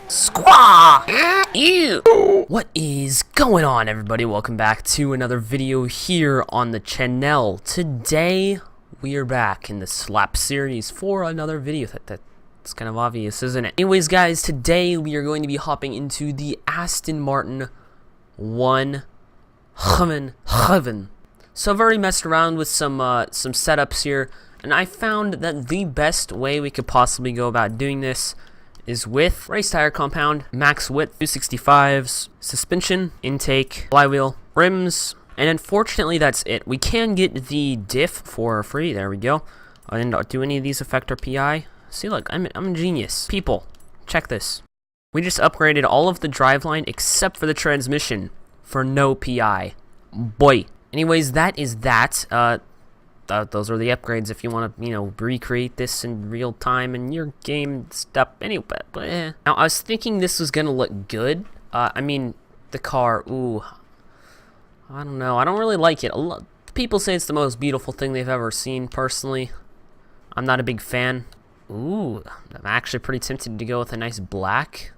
Squaw! Ew! What is going on, everybody? Welcome back to another video here on the channel. Today, we are back in the slap series for another video. That's kind of obvious, isn't it? Anyways, guys, today we are going to be hopping into the AstonMartin ONE-77. So I've already messed around with some setups here, and I found that the best way we could possibly go about doing this is with race tire compound, max width 265s, suspension, intake, flywheel, rims, and unfortunately that's it. We can get the diff for free. There we go. I didn't do any of these affect our PI. See, look, I'm a genius. People, check this. We just upgraded all of the driveline except for the transmission for no PI. Boy. Anyways, that is that. Those are the upgrades if you want to, recreate this in real time in your game stuff. Anyway, now I was thinking this was gonna look good. I mean, the car. Ooh, I don't know. I don't really like it. People say it's the most beautiful thing they've ever seen. Personally, I'm not a big fan. Ooh, I'm actually pretty tempted to go with a nice black.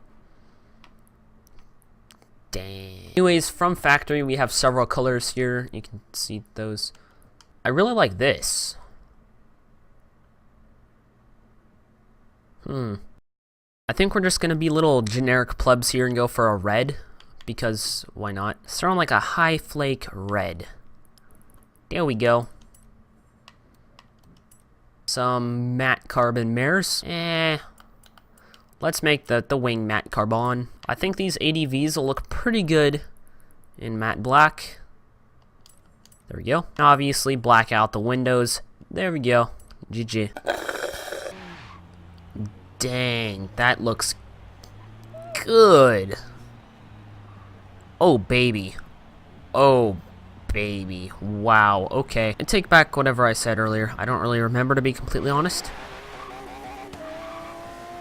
Dang. Anyways, from factory, we have several colors here. You can see those. I really like this. I think we're just gonna be little generic plebs here and go for a red, because why not? Let's throw in like a high flake red. There we go. Some matte carbon mirrors. Let's make the wing matte carbon. I think these ADVs will look pretty good in matte black. There we go. Obviously, black out the windows. There we go. GG. Dang, that looks good. Oh, baby. Oh, baby. Wow, okay. I take back whatever I said earlier. I don't really remember, to be completely honest.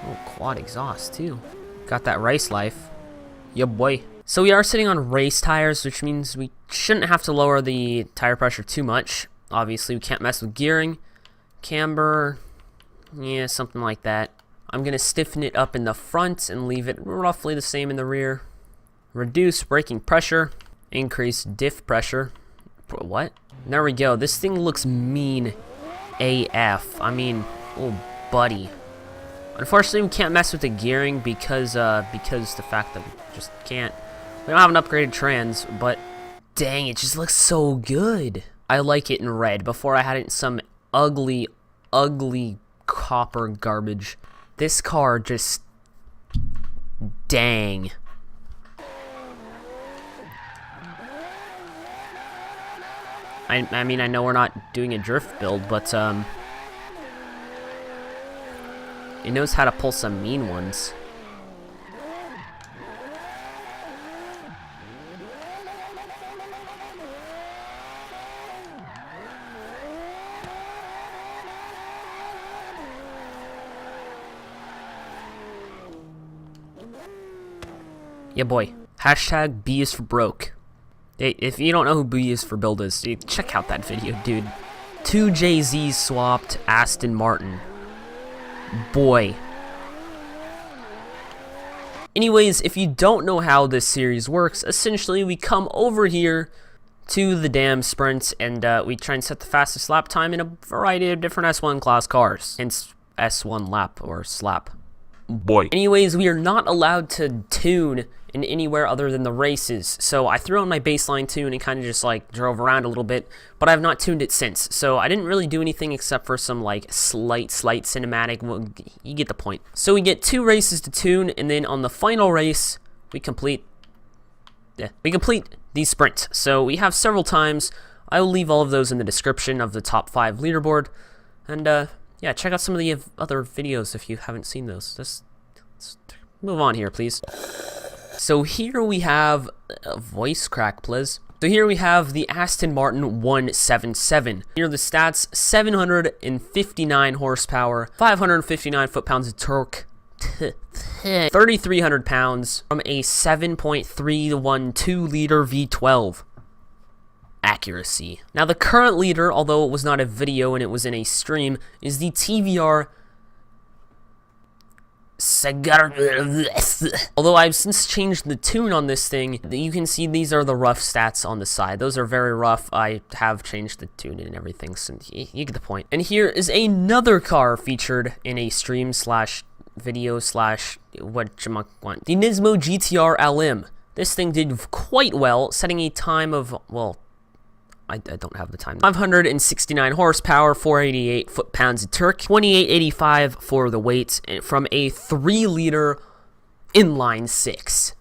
Oh, quad exhaust, too. Got that race life. Yeah, boy. So we are sitting on race tires, which means we shouldn't have to lower the tire pressure too much. Obviously, we can't mess with gearing, camber, yeah, something like that. I'm going to stiffen it up in the front and leave it roughly the same in the rear. Reduce braking pressure, increase diff pressure. What? There we go. This thing looks mean AF. I mean, oh, buddy. Unfortunately, we can't mess with the gearing because the fact that we just can't. We don't have an upgraded trans, but dang, it just looks so good. I like it in red. Before I had it in some ugly, ugly copper garbage. This car just, dang. I mean, I know we're not doing a drift build, but it knows how to pull some mean ones. Yeah, boy. Hashtag B is for broke. Hey, if you don't know who B is for build is, check out that video, dude. 2 JZs swapped Aston Martin. Boy. Anyways, if you don't know how this series works, essentially we come over here to the damn sprint and we try and set the fastest lap time in a variety of different S1 class cars. Hence S1 lap or slap. Boy. Anyways, we are not allowed to tune in anywhere other than the races. So I threw on my baseline tune and kind of just like drove around a little bit, but I've not tuned it since. So I didn't really do anything except for some like slight cinematic. Well, you get the point. So we get 2 races to tune, and then on the final race, we complete the sprint. So we have several times. I will leave all of those in the description of the top 5 leaderboard. And yeah, check out some of the other videos if you haven't seen those. Let's move on here, please. So here we have a voice crack, please. So here we have the AstonMartin ONE-77. Here are the stats: 759 horsepower, 559 foot-pounds of torque, 3,300 pounds from a 7.312 liter V12. Accuracy. Now the current leader, although it was not a video and it was in a stream, is the TVR Zagato. Although I've since changed the tune on this thing, you can see these are the rough stats on the side. Those are very rough. I have changed the tune and everything, so you get the point. And here is another car featured in a stream slash video slash what you want. The Nismo GTR LM. This thing did quite well, setting a time of, well, I don't have the time. 569 horsepower, 488 foot-pounds of torque, 2885 for the weight, from a 3-liter inline 6.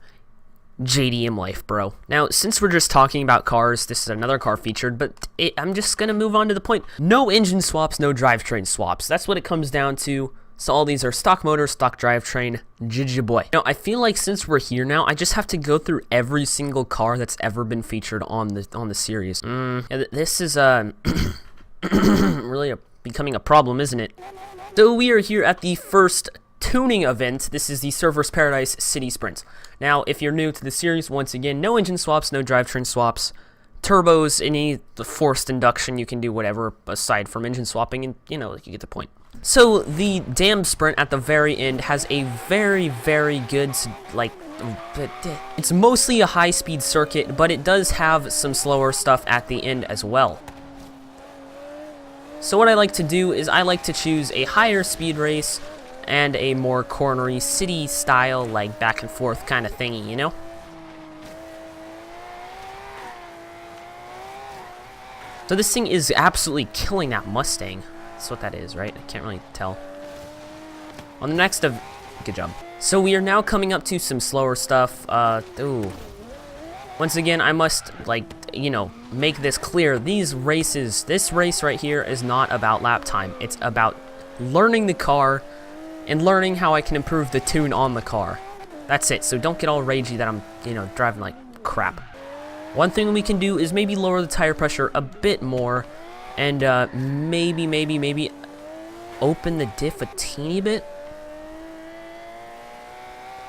JDM life, bro. Now, since we're just talking about cars, this is another car featured, but I'm just gonna move on to the point. No engine swaps, no drivetrain swaps. That's what it comes down to. So all these are stock motor, stock drivetrain, GG boy. Now, I feel like since we're here now, I just have to go through every single car that's ever been featured on the series. Yeah, this is really becoming a problem, isn't it? So we are here at the first tuning event. This is the Surfer's Paradise City Sprint. Now, if you're new to the series, once again, no engine swaps, no drivetrain swaps. Turbos, the forced induction, you can do whatever aside from engine swapping, and you get the point. So the dam sprint at the very end has a very, very good, like, it's mostly a high-speed circuit, but it does have some slower stuff at the end as well. So what I like to do is I like to choose a higher speed race and a more cornery city style, like back and forth kind of thingy, you know? So this thing is absolutely killing that Mustang. That's what that is, right? I can't really tell. On the next of... Good job. So we are now coming up to some slower stuff. Ooh. Once again, I must, like, make this clear. This race right here is not about lap time. It's about learning the car and learning how I can improve the tune on the car. That's it. So don't get all ragey that I'm, driving like crap. One thing we can do is maybe lower the tire pressure a bit more, and maybe open the diff a teeny bit.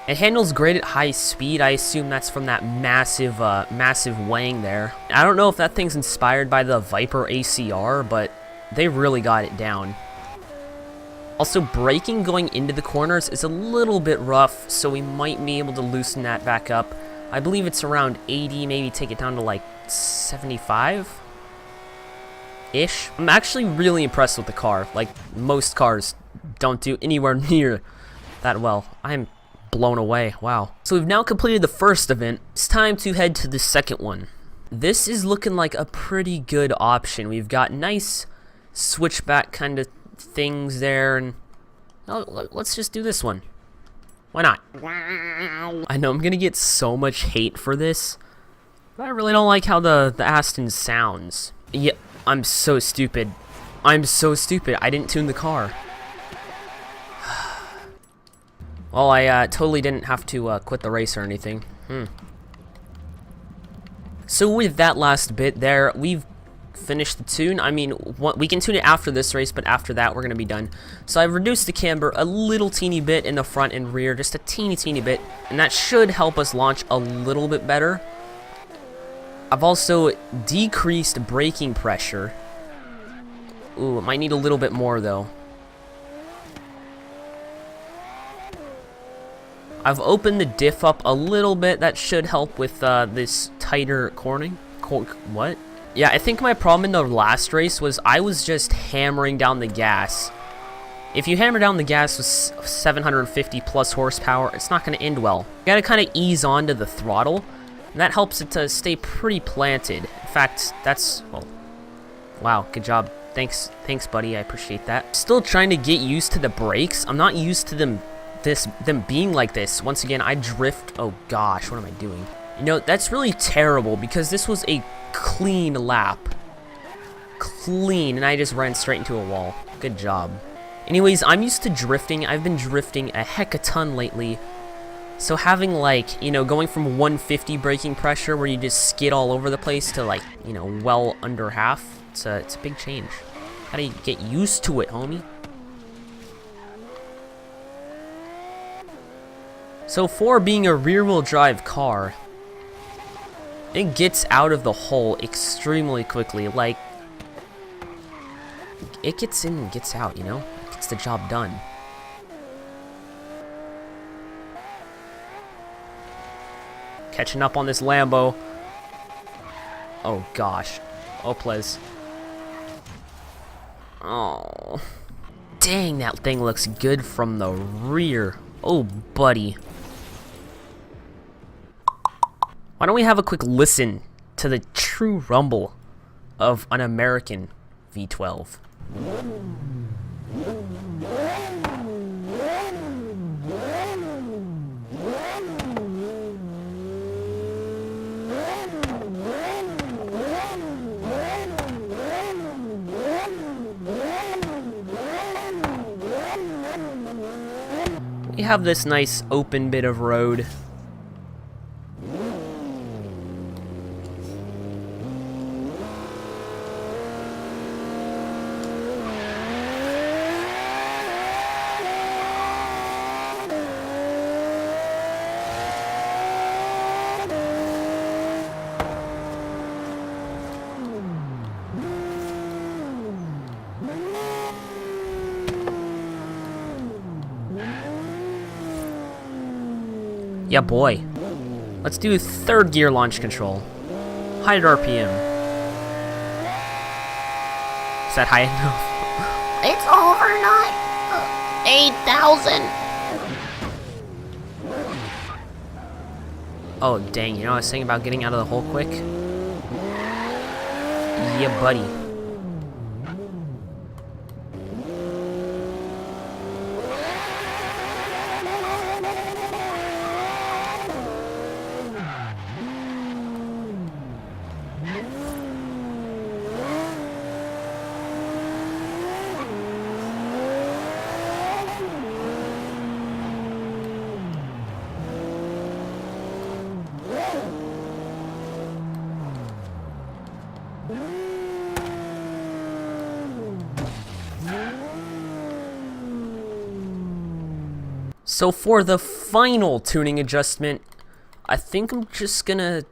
It handles great at high speed. I assume that's from that massive wang there. I don't know if that thing's inspired by the Viper ACR, but they really got it down. Also, braking going into the corners is a little bit rough, so we might be able to loosen that back up. I believe it's around 80, maybe take it down to like 75-ish. I'm actually really impressed with the car. Like, most cars don't do anywhere near that well. I'm blown away. Wow. So we've now completed the first event. It's time to head to the second one. This is looking like a pretty good option. We've got nice switchback kind of things there, and let's just do this one. Why not? I know I'm gonna get so much hate for this, but I really don't like how the Aston sounds. Yeah, I'm so stupid. I didn't tune the car. Well, I totally didn't have to quit the race or anything. So with that last bit there, we've finished the tune. I mean, we can tune it after this race, but after that we're gonna be done. So I've reduced the camber a little teeny bit in the front and rear, just a teeny bit, and that should help us launch a little bit better. I've also decreased braking pressure. Ooh, it might need a little bit more though. I've opened the diff up a little bit. That should help with this tighter cornering. What? Yeah, I think my problem in the last race was I was just hammering down the gas. If you hammer down the gas with 750 plus horsepower, it's not going to end well. You got to kind of ease onto the throttle, and that helps it to stay pretty planted. In fact, that's, well, wow, good job. Thanks, buddy. I appreciate that. Still trying to get used to the brakes. I'm not used to them being like this. Once again, I drift. Oh gosh, what am I doing? That's really terrible because this was a clean lap. Clean, and I just ran straight into a wall. Good job. Anyways, I'm used to drifting. I've been drifting a heck a ton lately. So having like, going from 150 braking pressure where you just skid all over the place to like, well under half, it's a big change. How do you get used to it, homie? So for being a rear-wheel drive car, it gets out of the hole extremely quickly. Like, it gets in and gets out, It gets the job done. Catching up on this Lambo. Oh, gosh. Oh, please. Oh. Dang, that thing looks good from the rear. Oh, buddy. Why don't we have a quick listen to the true rumble of an American V12? We have this nice open bit of road. Yeah, boy. Let's do third gear launch control. High RPM. Is that high enough? It's over 8,000. Oh, dang. You know what I was saying about getting out of the hole quick? Yeah, buddy. So for the final tuning adjustment, I think I'm just gonna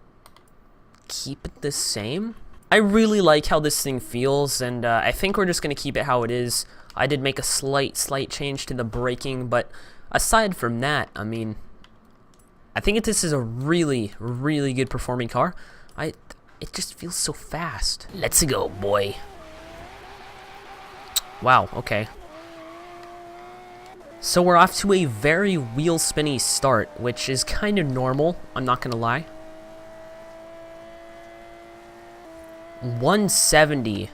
keep it the same. I really like how this thing feels, and I think we're just gonna keep it how it is. I did make a slight change to the braking, but aside from that, I mean, I think this is a really good performing car. It just feels so fast. Let's go, boy. Wow, okay. So we're off to a very wheel spinny start, which is kind of normal, I'm not gonna lie. 170. It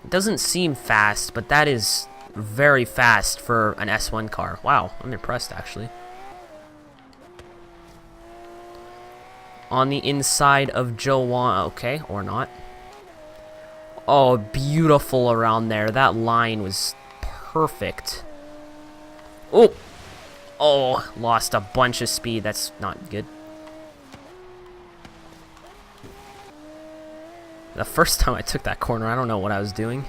doesn't seem fast, but that is very fast for an S1 car. Wow, I'm impressed actually. On the inside of Joanne, okay, or not. Oh, beautiful around there. That line was perfect. Oh, lost a bunch of speed. That's not good. The first time I took that corner, I don't know what I was doing.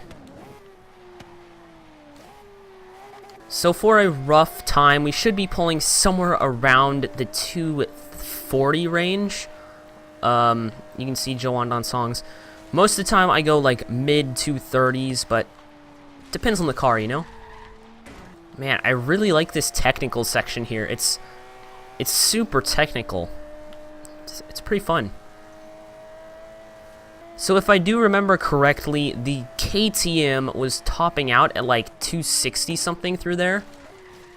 So for a rough time, we should be pulling somewhere around the 240 range. You can see Joanne on songs. Most of the time I go like mid 230s, but depends on the car, you know? Man, I really like this technical section here. It's super technical. It's pretty fun. So if I do remember correctly, the KTM was topping out at like 260 something through there.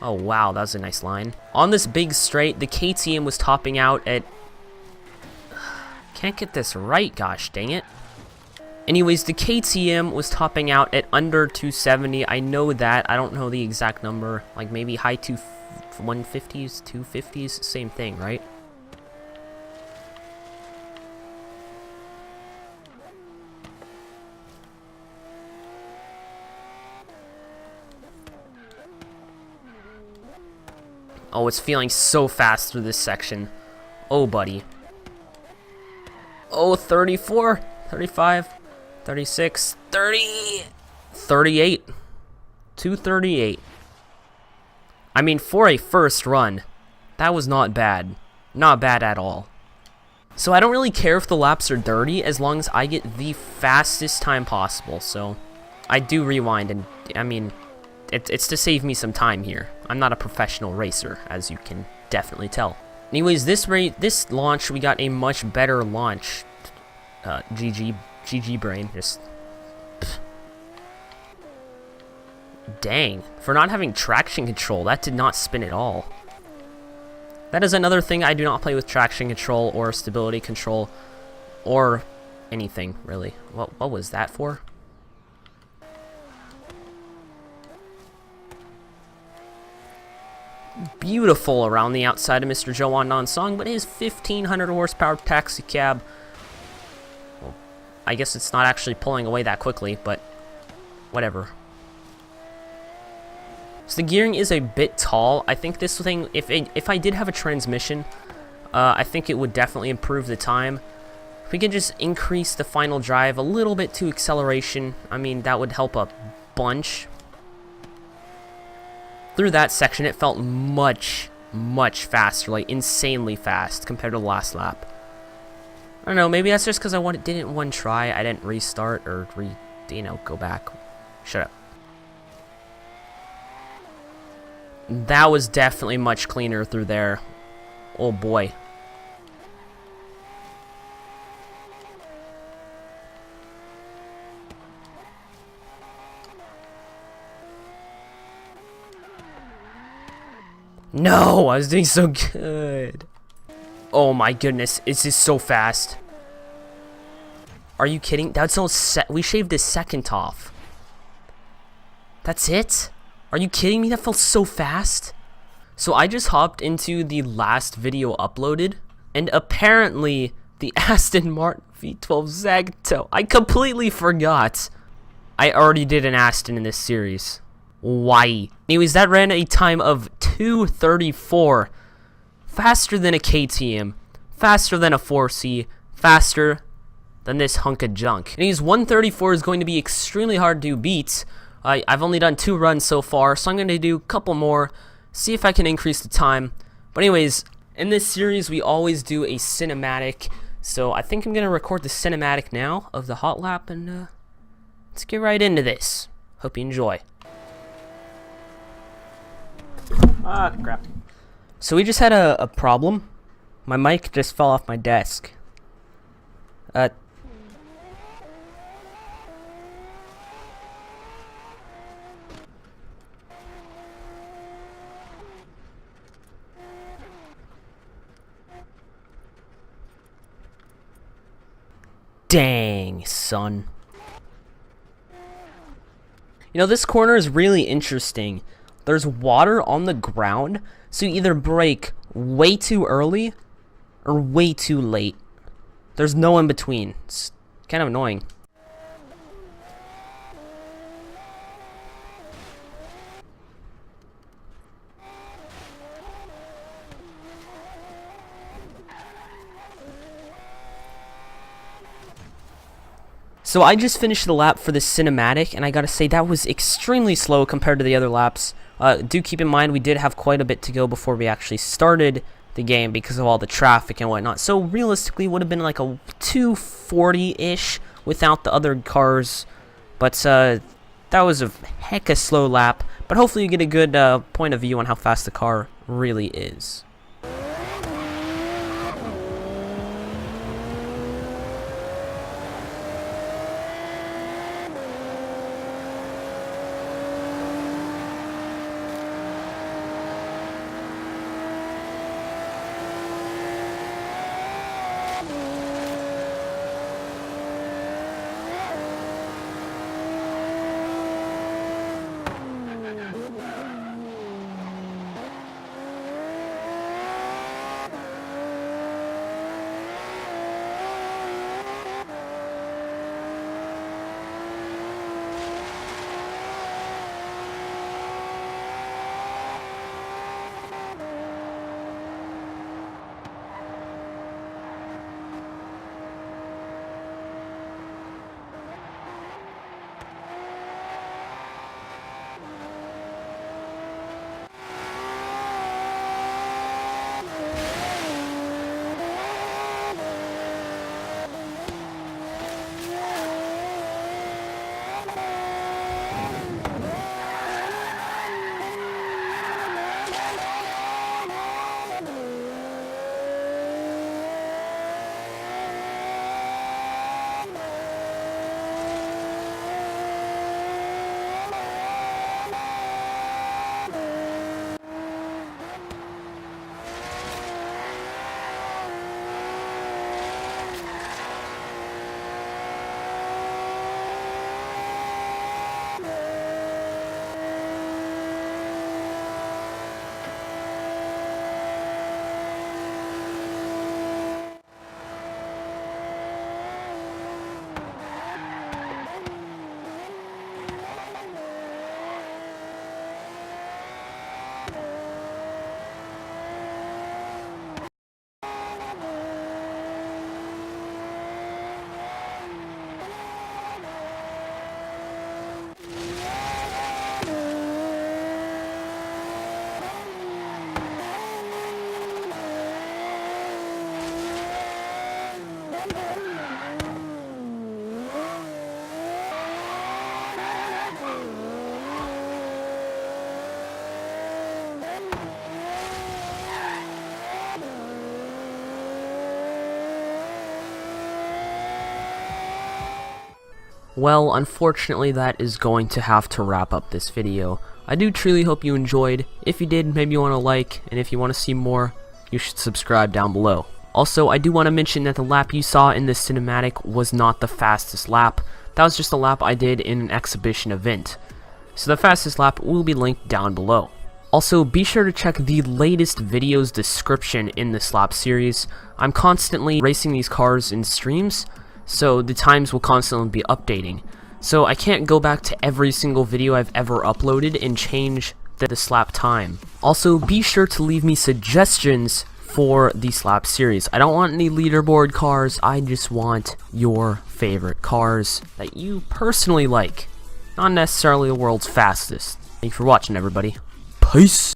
Oh wow, that was a nice line. On this big straight, the KTM was topping out at... Can't get this right, gosh dang it. Anyways, the KTM was topping out at under 270. I know that. I don't know the exact number. Like maybe high 150s, 250s, same thing, right? Oh, it's feeling so fast through this section. Oh, buddy. Oh, 34, 35, 36, 30, 38, 238. I mean, for a first run, that was not bad. Not bad at all. So I don't really care if the laps are dirty as long as I get the fastest time possible. So I do rewind, and I mean, it's to save me some time here. I'm not a professional racer, as you can definitely tell. Anyways, this launch, we got a much better launch. GG brain. Just pff. Dang, for not having traction control, that did not spin at all. That is another thing. I do not play with traction control or stability control or anything really. What was that for? Beautiful around the outside of Mr. Joe Andon Song, but his 1500 horsepower taxi cab, well, I guess it's not actually pulling away that quickly, but whatever. So the gearing is a bit tall. I think this thing, if I did have a transmission, I think it would definitely improve the time. If we could just increase the final drive a little bit to acceleration, I mean, that would help a bunch. Through that section, it felt much faster, like insanely fast compared to the last lap. I don't know, maybe that's just because I didn't one try. I didn't restart or go back. Shut up. That was definitely much cleaner through there. Oh boy. No, I was doing so good. Oh my goodness, this is so fast. Are you kidding? That's all set. We shaved a second off. That's it? Are you kidding me? That felt so fast. So I just hopped into the last video uploaded, and apparently the AstonMartin V12 Zagato. I completely forgot. I already did an Aston in this series. Why? Anyways, that ran a time of 2:34. Faster than a KTM. Faster than a 4C. Faster than this hunk of junk. Anyways, 1:34 is going to be extremely hard to beat. I've only done 2 runs so far, so I'm going to do a couple more, see if I can increase the time. But anyways, in this series, we always do a cinematic, so I think I'm going to record the cinematic now of the hot lap, and let's get right into this. Hope you enjoy. Ah, crap. So we just had a problem. My mic just fell off my desk. Dang, son. You know, this corner is really interesting. There's water on the ground, so you either brake way too early or way too late. There's no in between. It's kind of annoying. So I just finished the lap for the cinematic, and I gotta say that was extremely slow compared to the other laps. Do keep in mind we did have quite a bit to go before we actually started the game because of all the traffic and whatnot. So realistically, it would have been like a 240-ish without the other cars. But that was a hecka slow lap. But hopefully you get a good point of view on how fast the car really is. Well, unfortunately that is going to have to wrap up this video. I do truly hope you enjoyed. If you did, maybe you want to like, and if you want to see more, you should subscribe down below. Also, I do want to mention that the lap you saw in this cinematic was not the fastest lap. That was just a lap I did in an exhibition event. So the fastest lap will be linked down below. Also, be sure to check the latest video's description in this lap series. I'm constantly racing these cars in streams, so the times will constantly be updating. So I can't go back to every single video I've ever uploaded and change the slap time. Also, be sure to leave me suggestions for the slap series. I don't want any leaderboard cars, I just want your favorite cars that you personally like. Not necessarily the world's fastest. Thank you for watching, everybody. Peace!